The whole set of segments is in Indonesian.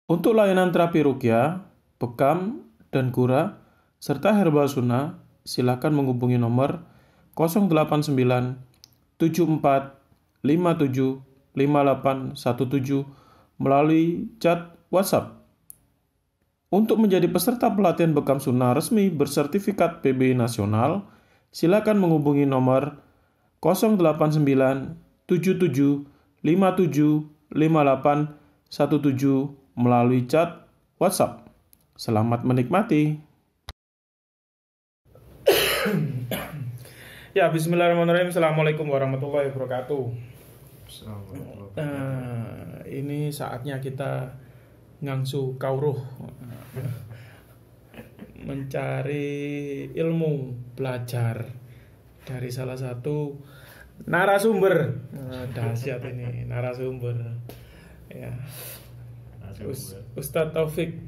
Untuk layanan terapi ruqyah, bekam, dan gura, serta herbal sunnah, silakan menghubungi nomor 089 74 57 5817 melalui chat WhatsApp. Untuk menjadi peserta pelatihan bekam sunnah resmi bersertifikat PBI nasional, silakan menghubungi nomor 089 77 57 5817 melalui chat WhatsApp. Selamat menikmati. Ya, bismillahirrahmanirrahim. Assalamualaikum warahmatullahi wabarakatuh. Nah, ini saatnya kita ngangsu kauruh, mencari ilmu, belajar dari salah satu narasumber. Dahsyat ini narasumber. Ya. Ustadz Taufik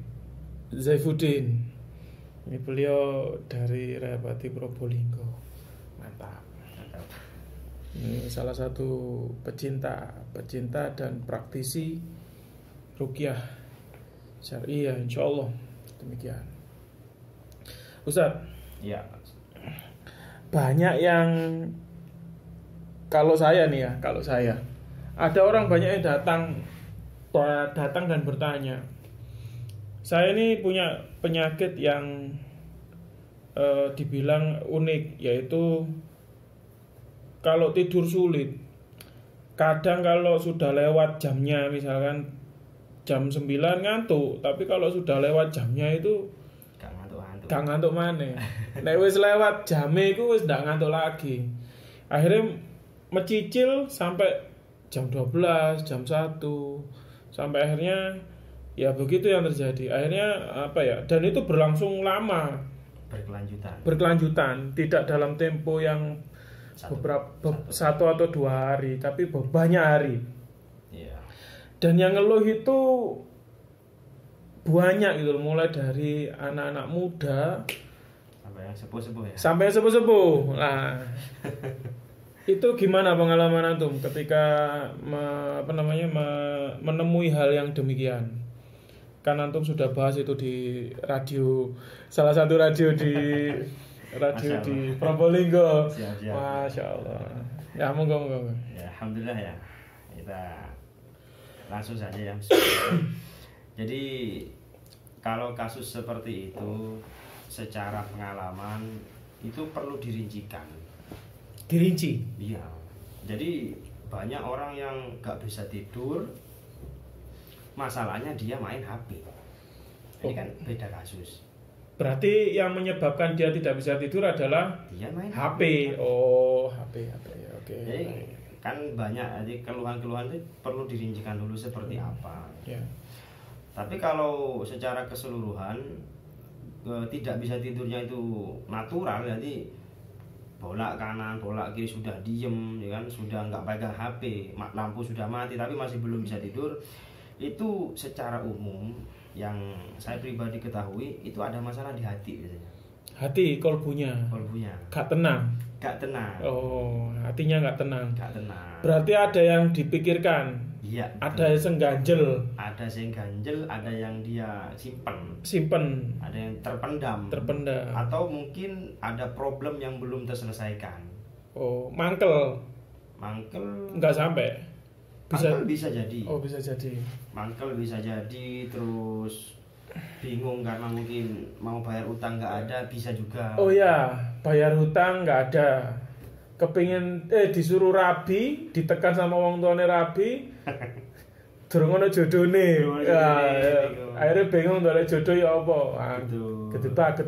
Zaifuddin. Ini beliau dari Rayapati Probolinggo. Mantap. Ini salah satu pecinta dan praktisi ruqyah syariah, insyaallah. Demikian. Ustadz. Ya. Banyak yang kalau saya ada orang banyak yang datang dan bertanya, saya ini punya penyakit yang dibilang unik, yaitu kalau tidur sulit. Kadang kalau sudah lewat jamnya, misalkan jam 9 ngantuk, tapi kalau sudah lewat jamnya itu gak ngantuk maneh. Nek wis lewat jame iku wis ndak ngantuk lagi. Akhirnya mecicil sampai jam 12, jam 1, sampai akhirnya ya begitu yang terjadi. Akhirnya dan itu berlangsung lama, berkelanjutan, tidak dalam tempo yang satu atau 2 hari, tapi banyak hari. Dan yang ngeluh itu banyak gitu, mulai dari anak-anak muda sampai yang sepuh-sepuh. Nah, itu gimana pengalaman antum ketika menemui hal yang demikian? Kan antum sudah bahas itu di radio, salah satu radio di Probolinggo. Siap. Masya Allah. Ya, monggo. Ya, alhamdulillah ya. Kita langsung saja ya. Jadi kalau kasus seperti itu secara pengalaman itu perlu dirincikan. Dirinci? Iya. Jadi banyak orang yang gak bisa tidur, masalahnya dia main HP. Ini kan beda kasus. Berarti yang menyebabkan dia tidak bisa tidur adalah dia main HP. Oh, HP. Oke. Jadi kan banyak, jadi keluhan-keluhan itu perlu dirincikan dulu seperti apa. Ya. Tapi kalau secara keseluruhan tidak bisa tidurnya itu natural, jadi bolak kanan bolak kiri sudah diem, ya kan, sudah nggak pegang HP, lampu sudah mati tapi masih belum bisa tidur, itu secara umum yang saya pribadi ketahui itu ada masalah di hati biasanya. Hati, kolbunya gak tenang. Oh, hatinya gak tenang. Berarti ada yang dipikirkan. Iya. Ada yang ganjel. Ada yang ganjel, ada yang dia simpen. Ada yang terpendam. Atau mungkin ada problem yang belum terselesaikan. Oh, mangkel nggak sampai. Mangkel bisa jadi. Oh, bisa jadi. Mangkel bisa jadi, terus bingung karena mungkin mau bayar utang nggak ada, bisa juga. Oh ya, bayar hutang nggak ada, kepingin disuruh rabi, ditekan sama wong tuane rabi, durung ono jodone. Akhirnya bingung ndolek jodoh ya apa. Gedebak.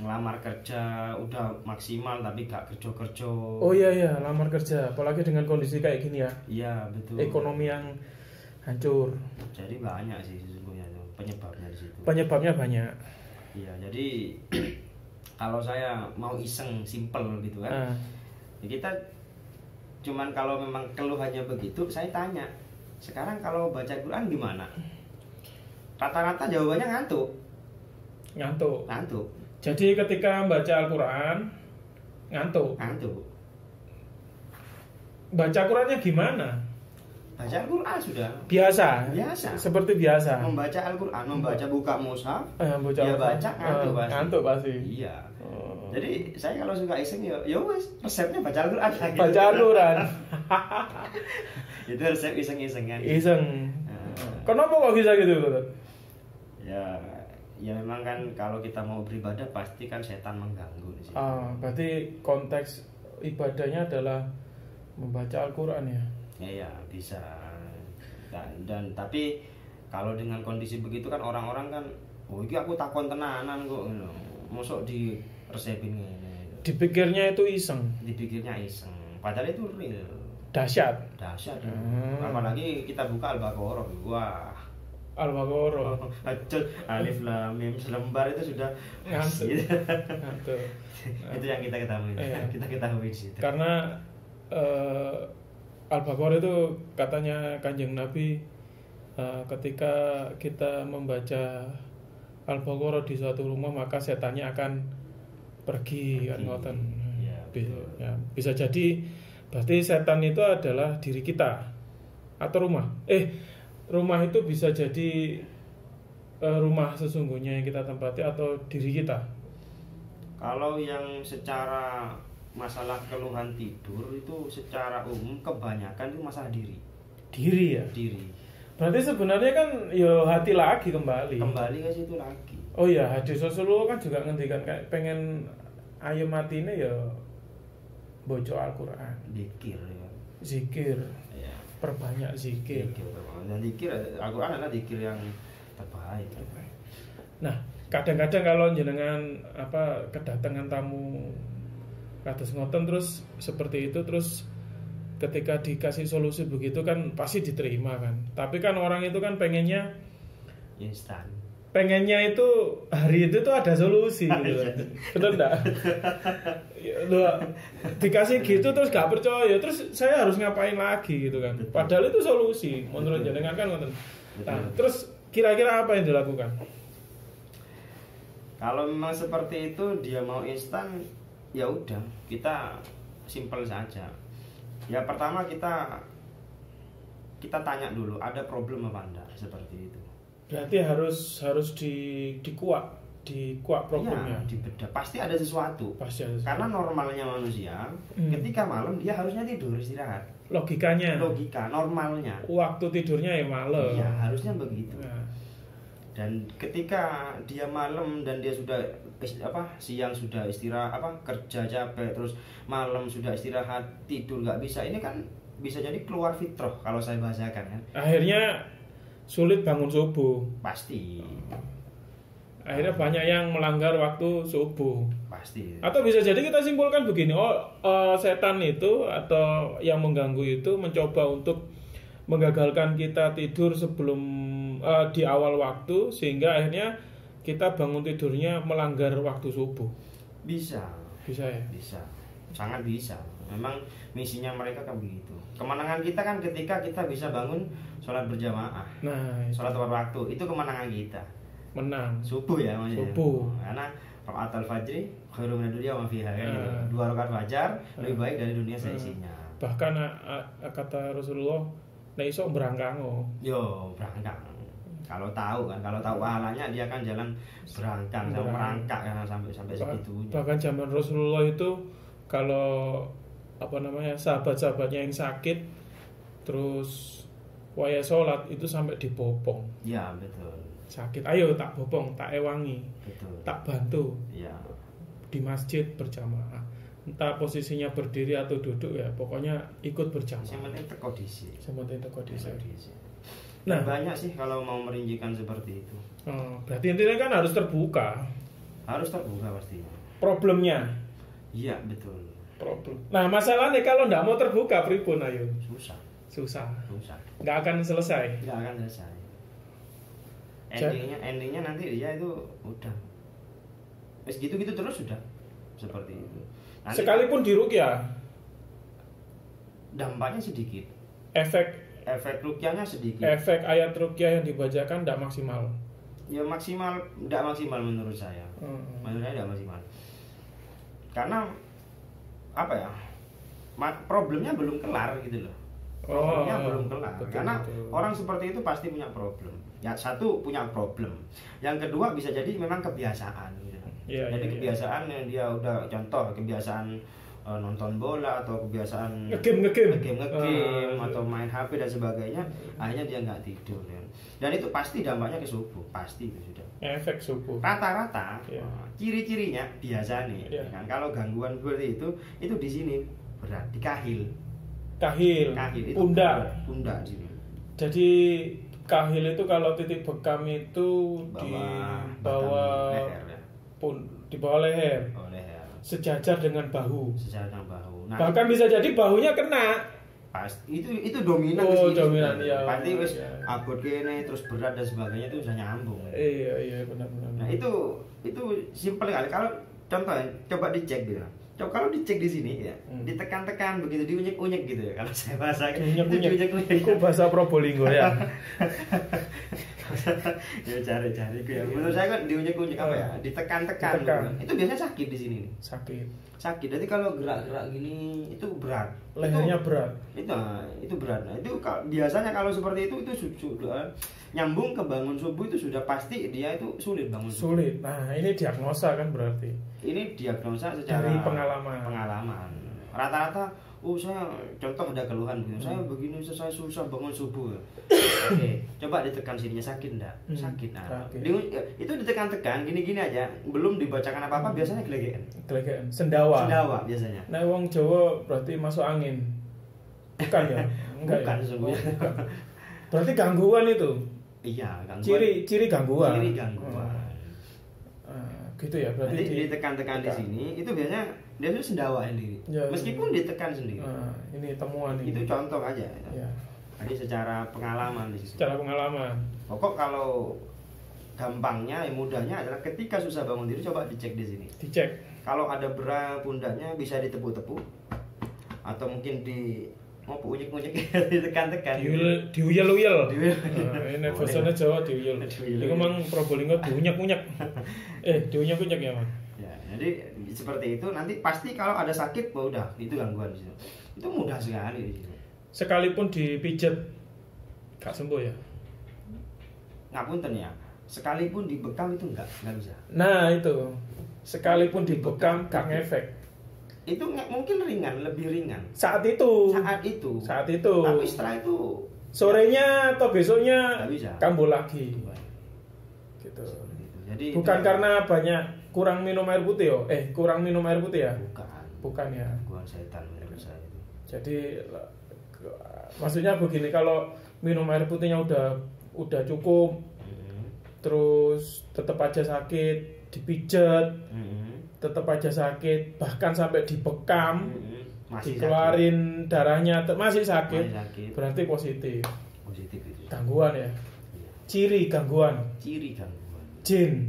Ngelamar kerja udah maksimal tapi gak kerja. Oh iya, lamar kerja, apalagi dengan kondisi kayak gini ya. Iya, betul. Ekonomi yang hancur. Jadi banyak sih sesungguhnya penyebabnya di situ. Penyebabnya banyak. Iya, jadi kalau saya mau iseng simple gitu kan. Ya kita cuman kalau memang keluhannya begitu, saya tanya. Sekarang kalau baca Quran gimana? Rata-rata jawabannya ngantuk. Jadi ketika membaca Al-Quran ngantuk. Ngantuk. Baca Qurannya gimana? baca Al-Quran sudah biasa. Biasa. Seperti biasa. membaca Al-Quran, membaca buka mushaf, Baca ya apa? baca ngantuk pasti. Ngantuk pasti. Iya. Oh. Jadi saya kalau suka iseng ya wes resepnya baca Al-Quran. Baca Al-Quran. Itu resep iseng-isengan. Iseng. Nah, Kenapa kok bisa gitu, Ustaz? ya memang kan kalau kita mau beribadah pasti kan setan mengganggu di situ. Berarti konteks ibadahnya adalah membaca Al-Quran ya. Ya bisa. Dan tapi kalau dengan kondisi begitu kan orang-orang kan, oh iki aku takon tenanan kok ngono. Mosok di resepin ngene. Dipikirnya itu iseng. Dipikirnya iseng. Padahal itu real. Dahsyat. Dahsyat. Apalagi kita buka Al-Baqarah. Wah. Al-Baqarah. Alif lam mim selembar itu sudah Ngantuk. gitu. Ngantuk. Itu yang kita ketahui. Iya. Kita ketahui di situ. Karena Al-Baqarah itu katanya Kanjeng Nabi ketika kita membaca Al-Baqarah di suatu rumah maka setannya akan pergi kan ngoten. Iya, Ya, bisa jadi berarti setan itu adalah diri kita atau rumah. Rumah itu bisa jadi rumah sesungguhnya yang kita tempati atau diri kita. Kalau yang secara masalah keluhan tidur itu secara umum kebanyakan itu masalah diri. Diri ya. Diri. Berarti sebenarnya kan ya hati lagi kembali. Kembali ke situ lagi. Oh iya, hadis Rasulullah kan juga ngendikan kayak pengen ayo matine ya baca Al-Qur'an, Zikir ya. zikir, Ya. perbanyak zikir. Dan zikir Al-Quran adalah zikir yang terbaik. Nah, kadang-kadang kalau jenengan kedatangan tamu kados ngoten terus seperti itu terus ketika dikasih solusi begitu kan pasti diterima kan. Tapi kan orang itu kan pengennya Instan. itu hari itu tuh ada solusi gitu. Betul enggak? Loh, dikasih gitu terus gak percaya, terus saya harus ngapain lagi gitu kan. Padahal itu solusi menurut jenengan kan ngoten. Nah, terus kira-kira apa yang dilakukan? Kalau memang seperti itu dia mau instan, ya udah kita simple saja. Ya pertama kita tanya dulu ada problem apa enggak seperti itu. Berarti harus dikuak problemnya. Ya, dibedah. Pasti ada sesuatu. Pasti ada. Karena normalnya manusia ketika malam dia harusnya tidur istirahat. Logikanya. Logika normalnya. Waktu tidurnya ya malam. Iya, harusnya begitu. Nah. Dan ketika dia malam dan dia sudah siang sudah istirahat kerja capek terus malam sudah istirahat tidur nggak bisa, ini kan bisa jadi keluar fitrah kalau saya bahasakan kan. Akhirnya sulit bangun subuh. Pasti. Akhirnya banyak yang melanggar waktu subuh. Pasti. Atau bisa jadi kita simpulkan begini, setan itu atau yang mengganggu itu mencoba untuk menggagalkan kita tidur sebelum di awal waktu sehingga akhirnya kita bangun tidurnya melanggar waktu subuh. Bisa ya? Bisa, sangat bisa. Memang misinya mereka kan begitu. Kemenangan kita kan ketika kita bisa bangun sholat berjamaah. Nah, sholat tepat waktu itu kemenangan kita. Menang. Subuh ya maksudnya. Subuh. Karena rakaat al-fajri khairun minad dunya wa ma fiha kan gitu. 2 rakaat fajar lebih baik dari dunia seisinya. Bahkan kata Rasulullah, nek iso berangkango. Yo, berangkang. Kalau tahu pahalanya dia akan jalan berangkang sampai merangkak kan sampai segitunya. Bahkan zaman Rasulullah itu kalau sahabat-sahabatnya yang sakit terus waya sholat itu sampai dibopong. Ya betul. Sakit, ayo tak bopong, tak ewangi, Betul. tak bantu. Ya. Di masjid berjamaah. Entah posisinya berdiri atau duduk ya, pokoknya ikut berjamaah. Yang penting teko dhisik. Nah, banyak sih kalau mau merinjikan seperti itu. Berarti intinya kan harus terbuka. Harus terbuka pastinya. Problemnya. Iya betul. Problem. Nah masalahnya kalau nggak mau terbuka, pripun ayo? Susah. Nggak akan selesai. Endingnya nanti dia itu udah. Gitu terus sudah seperti itu. Nanti sekalipun diruqyah, dampaknya sedikit. Efek ruqyahnya sedikit. Efek ayat ruqyah yang dibacakan tidak maksimal. Ya tidak maksimal menurut saya. Menurut saya tidak maksimal. Karena problemnya belum kelar gitu loh. problemnya belum kelar. betul, Karena betul. orang seperti itu pasti punya problem. Ya satu punya problem, yang kedua bisa jadi memang kebiasaan. Gitu. Iya, Jadi iya, kebiasaan yang dia udah contoh kebiasaan nonton bola atau kebiasaan ngegame atau main HP dan sebagainya, akhirnya dia nggak tidur ya. Dan itu pasti dampaknya ke subuh, pasti itu sudah. efek subuh. Rata-rata Iya. ciri-cirinya biasa nih, Iya. kan kalau gangguan seperti itu di sini berat di kahil Kahil, itu pundak di sini. Jadi kahil itu kalau titik bekam itu di bawah leher ya. di bawah leher, Leher sejajar dengan bahu. sejajar bahu. Nah, Bahkan bisa jadi bahunya kena. pas itu dominan Oh, ke sini dominan, sebenarnya. iya. Pasti wis Iya. abot kene terus berat dan sebagainya itu bisa nyambung. Iya benar-benar. Nah, itu simpel kali. Kalau contoh coba dicek gitu. Coba kalau dicek di sini ya, ditekan-tekan begitu, diunyek-unyek gitu ya. Kalau saya bahasakan itu diunyek-unyek. Itu bahasa Probolinggo ya. Ya cari-cari ya. Menurut saya kan diunyek-unyek apa ya? Ditekan-tekan. Ditekan. Gitu. Itu biasanya sakit di sini nih. Sakit. Jadi kalau gerak-gerak gini itu berat. Lehernya berat. Itu berat. Nah, itu biasanya kalau seperti itu sudah nyambung ke bangun subuh itu sudah pasti dia itu sulit bangun subuh. Sulit. Nah, ini diagnosa kan berarti. Ini diagnosa secara dari pengalaman. Rata-rata, saya contoh ada keluhan gitu. Saya begini, saya susah bangun subuh. Oke, coba ditekan sininya sakit enggak? Sakit. Nah, itu ditekan-tekan gini-gini aja, belum dibacakan apa-apa biasanya gelegean. Sendawa biasanya. Nah, wong Jawa berarti masuk angin. Bukan ya? Bukan ya? sesungguhnya. Berarti gangguan itu. Iya, gangguan. Ciri gangguan. Gitu ya, berarti nanti ditekan-tekan di sini itu biasanya dia tuh sendawa sendiri. Ya, meskipun ditekan sendiri. Ini temuan ini. Itu contoh aja. Ya. Jadi secara pengalaman di situ. Secara pengalaman. Pokok kalau gampangnya, mudahnya adalah ketika susah bangun tidur coba dicek di sini. Dicek. Kalau ada berat pundaknya bisa ditepuk-tepuk atau mungkin unyek-unyek ditekan-tekan. Diuyel-uyel. Ini bahasanya Jawa diuyel. Iku mang Probolinggo diunyek-unyek. Diunyek-unyek ya, Mas. Ya, jadi seperti itu nanti pasti kalau ada sakit udah itu gangguan di situ. Itu mudah sekali di situ. Sekalipun dipijet gak sembuh ya. Ngapunten ya. Sekalipun dibekam itu enggak bisa. Nah, itu. Sekalipun dibekam gak ngefek. Itu mungkin ringan, lebih ringan. Saat itu. Tapi setelah itu sorenya atau besoknya kambuh lagi. Gitu. Jadi bukan karena banyak kurang minum air putih yo. Kurang minum air putih ya? Bukan ya. Gua setan menurut saya itu. Jadi maksudnya begini, kalau minum air putihnya udah cukup, terus tetap aja sakit, dipijet, tetap aja sakit, bahkan sampai dibekam, dikeluarin darahnya masih sakit, berarti positif itu. Gangguan ya. Ciri gangguan. Jin.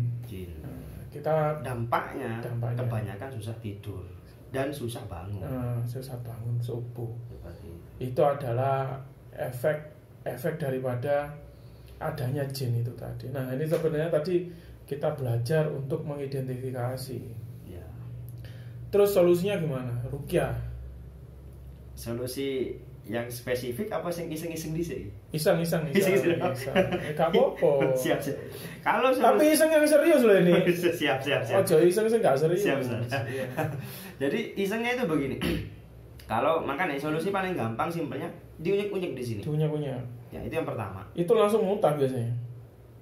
Kita dampaknya kebanyakan susah tidur dan susah bangun. Susah bangun subuh. Itu adalah efek daripada adanya jin itu tadi. Nah, ini sebenarnya tadi kita belajar untuk mengidentifikasi. Ya. Terus solusinya gimana? Ruqyah. Solusi yang spesifik apa sing iseng-iseng dhisik? Iseng. Gak apa-apa. Siap. Kalau tapi iseng yang serius loh ini. Siap. Ojo iseng gak serius. Siap. Jadi isengnya itu begini. Kalau makanya solusi paling gampang simpelnya diunyek-unyek di sini. Diunyek-unyek. Ya, itu yang pertama. Itu langsung muntah biasanya.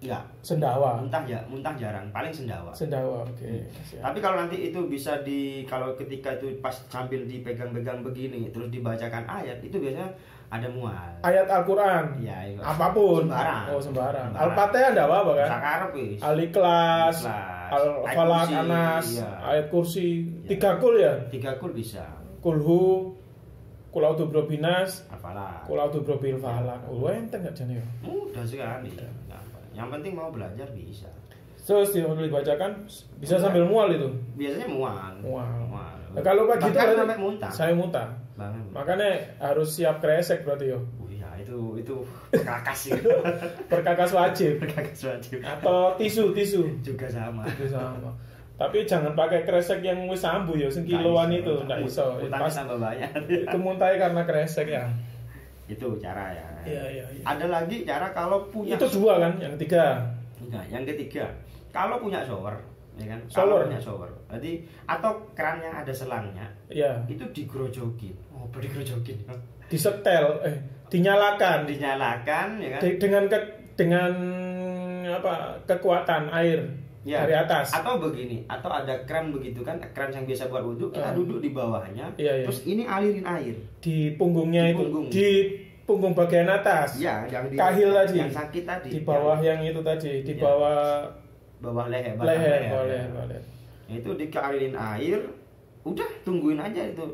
Enggak. Sendawa. Muntah jarang, paling sendawa. Oke. Tapi kalau nanti itu bisa kalau ketika itu pas sambil dipegang-pegang begini terus dibacakan ayat, itu biasanya ada mual. Ayat Al-Qur'an. Ya, itu. Apapun. Sembarang. Al-Fatihah enggak apa-apa kan? Sakarep wis. Al-Ikhlas, Al-Falaq, Anas, ayat kursi, 3 kul ya? 3 kul bisa. Kulhu, Qul binas, Al-Falaq. Qul bil falaq. Enteng gak jane ya? Mudah sekali. Yang penting mau belajar bisa. Terus dibacakan bisa sambil mual itu. Biasanya mual. Nah, kalau pagi itu sampai muntah. Saya muntah. Makanya harus siap kresek berarti yo. Iya, itu perkakas itu. Perkakas wajib. Atau tisu juga sama. Tapi jangan pakai kresek yang wis sambu ya, sing kiloan itu ndak iso. Pas tambah banyak. Itu muntahnya karena kresek ya. Itu cara ya. Iya. Ada lagi cara kalau punya. Itu 2 kan, yang ketiga. Enggak, yang ketiga, kalau punya shower, ya kan? Shower. Kalau punya shower. Jadi atau keran yang ada selangnya, Iya. itu digrojokin. Oh, digrojokin. Disetel, dinyalakan. Dinyalakan, ya kan? Dengan apa? Kekuatan air Ya. dari atas. Atau begini, atau ada keran begitu kan, keran yang biasa buat wudhu, kita duduk di bawahnya, Iya. terus ini alirin air. Di punggungnya Di itu, punggung. di punggung bagian atas. Ya, yang kahil tadi. yang sakit tadi. Di bawah yang itu tadi, di bawah leher, leher. Itu dialirin air, udah tungguin aja itu.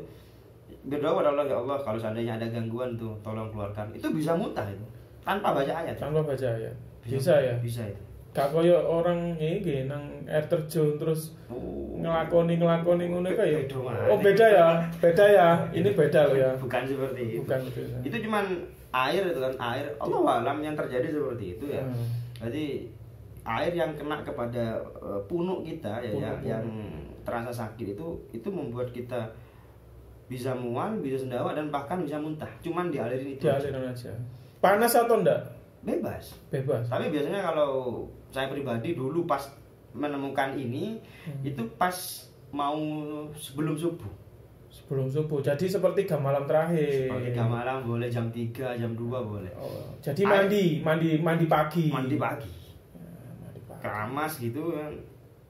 Berdoa pada Allah, ya Allah kalau seandainya ada gangguan tuh, tolong keluarkan. Itu bisa muntah itu, tanpa baca ayat. Tanpa baca ayat. Bisa ya? Bisa itu. Gak koyo orang iki nang air terjun terus ngelakoni ngono kae ya. Oh, beda ya. Ini beda loh ya. Bukan seperti itu. Bukan itu. Itu cuman air itu kan, air. Allah alam yang terjadi seperti itu ya. Jadi air yang kena kepada punuk kita ya, yang terasa sakit itu membuat kita bisa mual, bisa sendawa dan bahkan bisa muntah. Cuman dialirin itu. Dialirin aja. Panas atau enggak? Bebas. Tapi biasanya kalau saya pribadi dulu pas menemukan ini itu pas mau sebelum subuh. Jadi sepertiga malam terakhir. Sepertiga malam boleh, jam 3, jam 2 boleh. Oh, jadi mandi pagi. Mandi pagi. Keramas gitu kan.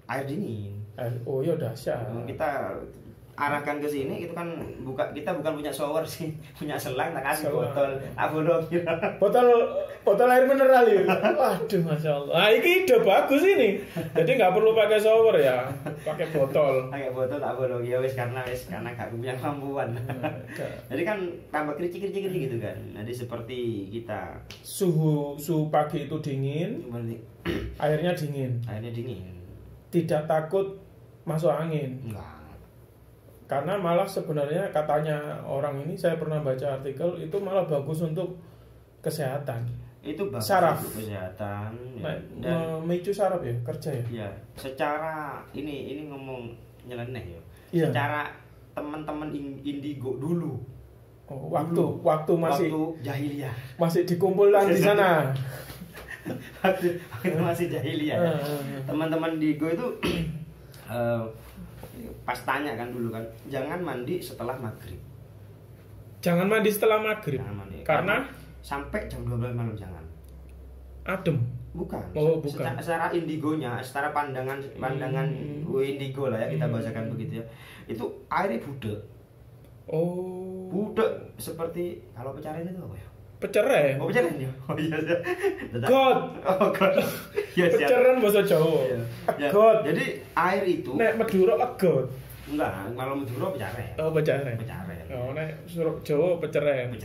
Air dingin. Oh ya dahsyat. Kita arahkan ke sini itu kan kita bukan punya shower sih, punya selang, tak kasih botol botol air mineral ya. Waduh, masya Allah. Nah, ini ide bagus ini. Jadi nggak perlu pakai shower ya, pakai botol. Tak bolong ya wes karena gak punya kemampuan. Jadi kan tambah kericik gitu kan. Jadi seperti kita suhu pagi itu dingin, airnya dingin. Tidak takut masuk angin. Enggak. Karena malah sebenarnya katanya orang ini, saya pernah baca artikel, itu malah bagus untuk kesehatan. Itu bagus saraf. Untuk kesehatan ya. Dan memicu saraf ya, kerja ya. Iya, secara ini ngomong nyeleneh ya. Iya. Secara teman-teman indigo dulu. Oh, waktu masih jahiliyah. Masih dikumpulkan di sana. waktu masih jahiliyah. Ya. Teman-teman indigo itu pas tanya kan dulu kan, jangan mandi setelah maghrib. Jangan mandi setelah maghrib. Karena sampai jam 12 malam jangan. Adem. Bukan. Oh, bukan. Secara indigonya, secara pandangan indigo lah ya, kita bahasakan begitu ya. Itu airnya budek. Oh. Budek seperti kalau pecarin itu apa ya? Peceren. Oh, peceren ya. Oh iya. God. Oh God. Ya, peceren bahasa Jawa. Ya. God. Jadi air itu nek Madura God. Enggak, kalau Madura pecaren. Oh, pecaren. Oh, nek Jawa peceren.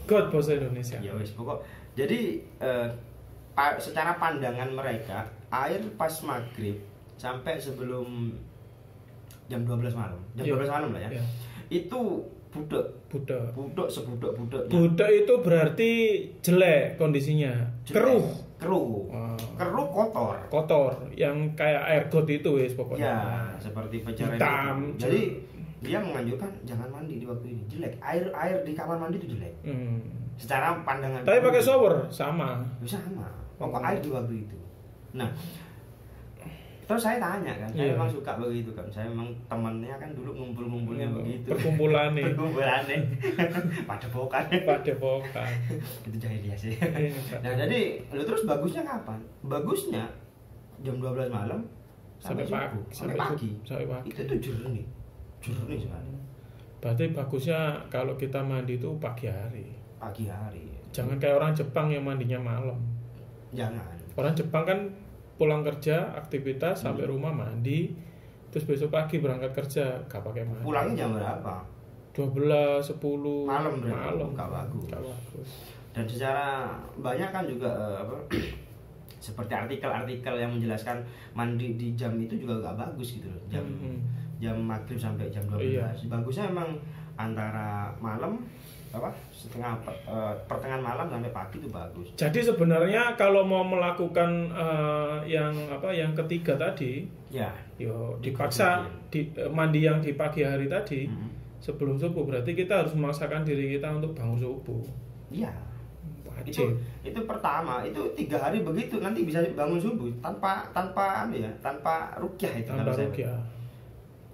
God bahasa Indonesia. Ya wis pokok. Jadi secara pandangan mereka, air pas maghrib sampai sebelum jam 12 malam. Jam 12 malam lah ya. Itu budek sebudek. Budek itu berarti jelek kondisinya. Keruh. Keruh kotor yang kayak air got itu wis pokoknya. Ya, seperti pencarian hitam. Jadi dia menganjurkan jangan mandi di waktu ini, jelek. Air di kamar mandi itu jelek. Secara pandangan. Tapi pakai shower sama. Pokok air di waktu itu. Nah, terus saya tanya kan, saya memang suka begitu kan. Saya memang temannya kan dulu ngumpul-ngumpulnya begitu. Perkumpulannya. Padepokan. Itu jahiliyah sih. Nah, jadi terus bagusnya kapan? Bagusnya jam 12 malam sampai pagi. Itu jernih sekali. Berarti bagusnya kalau kita mandi itu pagi hari. Jangan kayak orang Jepang yang mandinya malam. Jangan. Orang Jepang kan pulang kerja, aktivitas sampai rumah mandi, terus besok pagi berangkat kerja, gak pakai mandi. Pulangnya jam berapa? 12, 10 malam. Gak bagus. Dan secara banyak kan juga seperti artikel-artikel yang menjelaskan mandi di jam itu juga gak bagus gitu loh. Jam maghrib sampai jam 12. Iya. Bagusnya memang antara malam pertengahan malam sampai pagi itu bagus. Jadi sebenarnya kalau mau melakukan yang ketiga tadi, ya, dipaksa mandi yang di pagi hari tadi sebelum subuh. Berarti kita harus memaksakan diri kita untuk bangun subuh. Iya. Wajib. Itu pertama, itu 3 hari begitu nanti bisa bangun subuh tanpa apa ya, tanpa rukyah itu. Tanpa rukyah.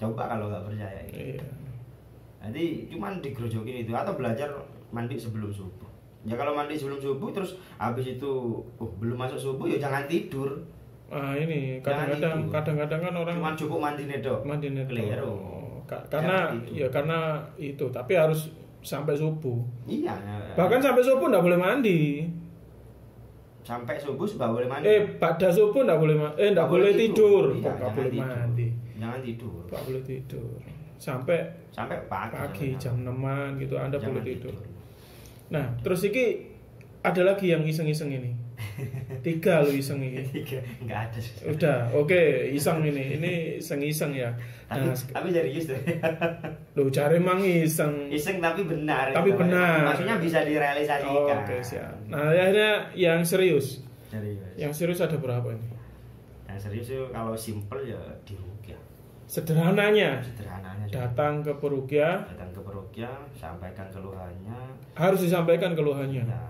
Coba kalau nggak percaya. Iya. Nanti cuman digrojokin itu atau belajar mandi sebelum subuh. Ya kalau mandi sebelum subuh terus habis itu belum masuk subuh ya jangan tidur. Ah ini kadang-kadang kan orang cuma cukup mandi nedo. Mandi nedo. Keliru. Karena itu tapi harus sampai subuh. Iya. Bahkan sampai subuh nggak boleh mandi. Sampai subuh nggak boleh mandi. Pada subuh nggak boleh nggak boleh tidur. Iya, Nggak boleh mandi. Jangan tidur. Nggak boleh tidur. Sampai pagi jam 6-an gitu Anda boleh tidur. Nah, terus iki ada lagi yang iseng-iseng ini. 3 lo iseng ini. 3 nggak ada. Udah, oke, iseng ini. Ini iseng-iseng ya. Nah, tapi serius tuh. Lo cari emang iseng. Iseng tapi benar. Tapi gitu. benar. Maksudnya bisa direalisasikan. Oke, siap. Nah, akhirnya yang serius. Serius. Yang serius ada berapa ini? Yang serius itu kalau simple ya dirukyah. Sederhananya datang ke perukyah, sampaikan keluhannya, harus disampaikan keluhannya ya,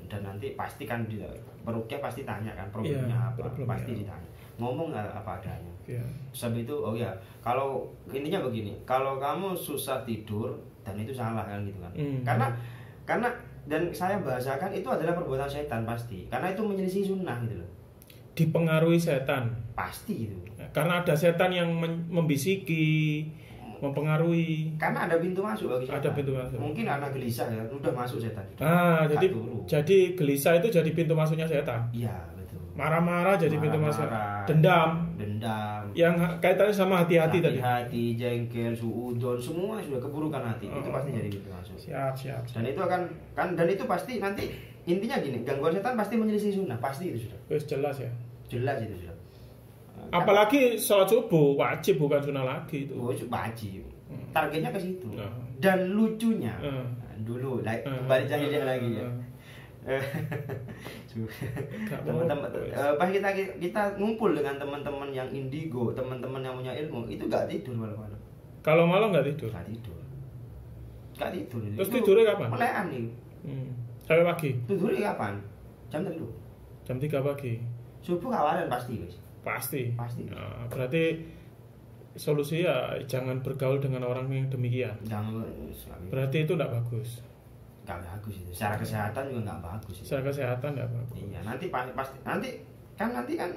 dan nanti pasti kan di perukyah pasti tanya kan problemnya apa, pasti ditanya, ngomong apa adanya ya. Sebab itu kalau intinya begini, kalau kamu susah tidur dan itu salah kan gitu kan, karena dan saya bahasakan itu adalah perbuatan setan pasti, karena itu menyelisih sunnah gitu loh. Dipengaruhi setan pasti itu karena ada setan yang membisiki, mempengaruhi. Karena ada pintu masuk bagi setan. Ada pintu masuk. Mungkin anak gelisah ya, udah masuk setan. Jadi gelisah itu jadi pintu masuknya setan. Iya, betul. Marah-marah jadi pintu masuk. Dendam. Yang kaitannya sama hati-hati tadi. Hati, jengkel, suudzon, semua sudah keburukan hati. Itu pasti jadi pintu masuk. Siap. Dan itu dan itu pasti nanti intinya gini, gangguan setan pasti menyelisih sunnah, pasti itu sudah. Jelas ya. Jelas itu sudah. Apalagi sholat subuh wajib bukan sunnah lagi itu. Wajib. Targetnya ke situ. Dan lucunya dulu kembali jahiliyah lagi ya. Teman-teman pas kita ngumpul dengan teman-teman yang indigo, teman-teman yang punya ilmu, itu gak tidur malam-malam. Kalau malam gak tidur? Gak tidur. Terus tidurnya kapan? Melekan nih. Sampai pagi? Tidurnya kapan? Jam 3. Jam 3 pagi. Subuh kawaran pasti guys. Pasti. Nah, berarti solusi ya jangan bergaul dengan orang yang demikian. Berarti itu tidak bagus. Nggak bagus itu. Secara kesehatan juga nggak bagus. Secara kesehatan nggak bagus. Iya, nanti nanti kan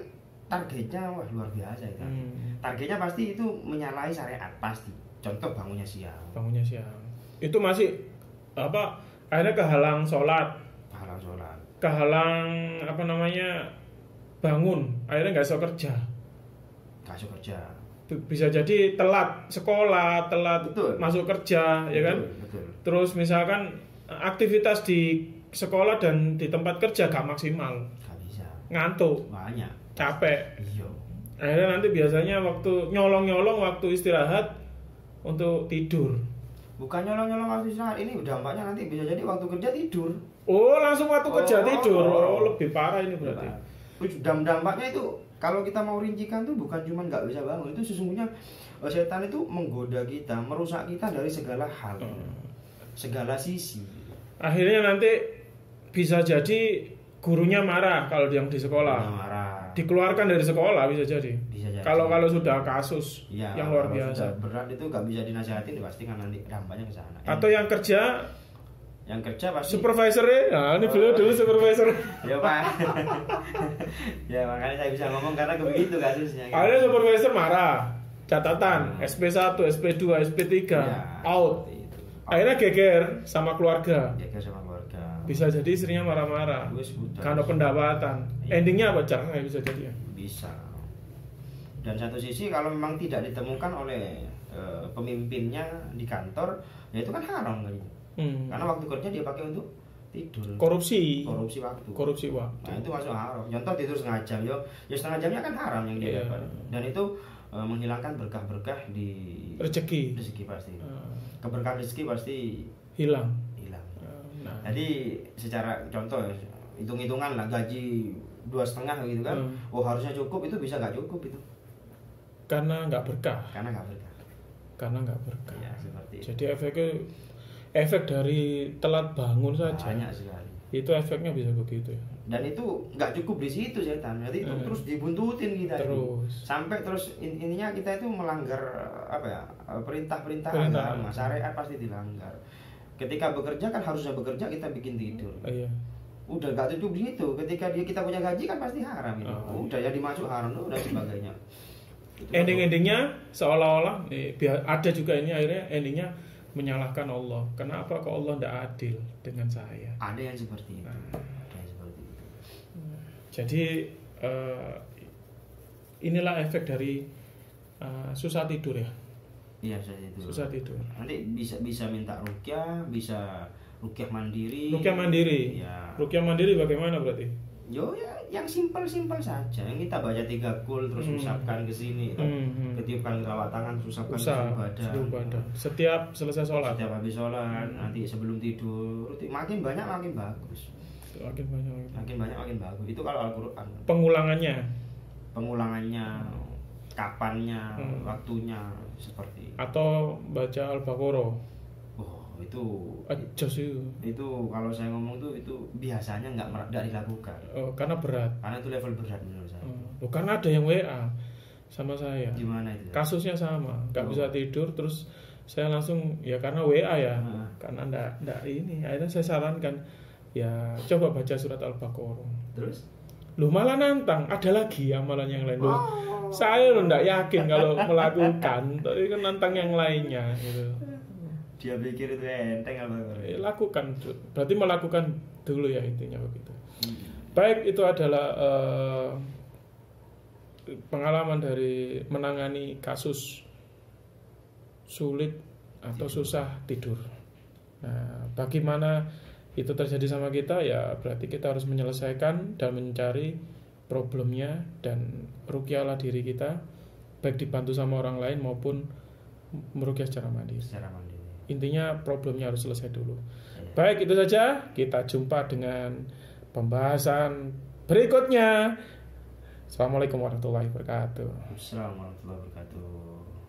targetnya wah luar biasa itu. Targetnya pasti itu menyalahi syariat pasti. Contoh bangunnya siang. Itu masih akhirnya kehalang sholat. Kehalang bangun, akhirnya nggak bisa kerja. Bisa jadi telat sekolah, telat masuk kerja, ya kan? Betul. Terus misalkan aktivitas di sekolah dan di tempat kerja gak maksimal. Gak bisa. Ngantuk. Banyak. Capek. Iya. Akhirnya nanti biasanya waktu nyolong-nyolong waktu istirahat untuk tidur. Bukan nyolong-nyolong waktu istirahat, ini dampaknya nanti bisa jadi waktu kerja tidur. Oh, langsung waktu kerja tidur. Lebih parah ini berarti. Dampaknya itu kalau kita mau rincikan tuh bukan cuma nggak bisa bangun, itu sesungguhnya setan itu menggoda kita, merusak kita dari segala hal, segala sisi. Akhirnya nanti bisa jadi gurunya marah kalau yang di sekolah, dikeluarkan dari sekolah bisa jadi. Kalau sudah kasus ya, yang luar biasa berat itu nggak bisa dinasihatin, pasti kan nanti dampaknya ke sana. Atau yang kerja pasti supervisornya, nah ini beliau dulu supervisor. Ya Pak. Ya makanya saya bisa ngomong karena begitu kasusnya. Akhirnya supervisor marah, catatan SP1, SP2, SP3 out. Akhirnya geger sama keluarga. Bisa jadi istrinya marah-marah karena pendapatan. Endingnya apa caranya bisa jadi? Bisa. Dan satu sisi kalau memang tidak ditemukan oleh pemimpinnya di kantor, ya itu kan haram kan. Karena waktu kerja dia pakai untuk tidur. Korupsi waktu. Nah, itu masuk haram. Contoh tidur setengah jam, ya setengah jamnya kan haram yang dia dapat. Dan itu menghilangkan berkah-berkah di rezeki pasti. Keberkahan rezeki pasti hilang. Nah. Jadi secara contoh hitung-hitungan lah gaji 2,5 gitu kan. Harusnya cukup, itu bisa nggak cukup itu. Karena nggak berkah. Ya, seperti jadi efeknya efek dari telat bangun saja. Banyak sekali. Itu efeknya bisa begitu ya. Dan itu nggak cukup di situ setan, jadi itu terus dibuntutin kita terus itu. Sampai terus intinya kita itu melanggar apa ya, perintah-perintah Perintah. agama, syariat pasti dilanggar. Ketika bekerja kan harusnya bekerja, kita bikin tidur. Iya. Udah nggak cukup di situ, ketika kita punya gaji kan pasti haram itu. Udah ya dimasuk haram dan sebagainya. Ending-endingnya seolah-olah ada juga ini akhirnya endingnya menyalahkan Allah. Kenapa kok Allah tidak adil dengan saya? Ada yang seperti itu. Ada yang seperti itu. Jadi inilah efek dari susah tidur ya. Iya, saya itu. Susah tidur. Nanti bisa minta ruqyah, bisa ruqyah mandiri. Ruqyah mandiri. Ya. Ruqyah mandiri bagaimana berarti? Yo ya yang simpel-simpel saja. Yang kita baca 3 kul terus usapkan ke sini, ketiupkan telapak tangan, usapkan ke seluruh badan. Setiap selesai sholat. Setiap habis sholat, nanti sebelum tidur, makin banyak makin bagus. Makin banyak Makin bagus. Itu kalau Al-Qur'an. Pengulangannya, kapannya, waktunya seperti itu. Atau baca Al-Baqarah. Oh, itu Ajos itu kalau saya ngomong tuh itu biasanya nggak dilakukan. Karena berat. Karena itu level berat menurut saya. Karena ada yang WA sama saya. Gimana itu? Kasusnya sama, nggak bisa tidur terus saya langsung ya karena WA ya, karena ndak ini. Akhirnya saya sarankan ya coba baca surat Al-Baqarah. Terus? Lu malah nantang, ada lagi amalan yang lain. Saya lo ndak yakin kalau melakukan, tapi kan nantang yang lainnya gitu. Dia pikir itu enteng apa? Lakukan, berarti melakukan dulu ya intinya begitu. Baik, itu adalah pengalaman dari menangani kasus sulit atau susah tidur. Nah, bagaimana itu terjadi sama kita ya berarti kita harus menyelesaikan dan mencari problemnya dan ruqyahlah diri kita baik dibantu sama orang lain maupun meruqyah secara mandiri. Intinya problemnya harus selesai dulu. Baik, itu saja. Kita jumpa dengan pembahasan berikutnya. Assalamualaikum warahmatullahi wabarakatuh. Assalamualaikum warahmatullahi wabarakatuh.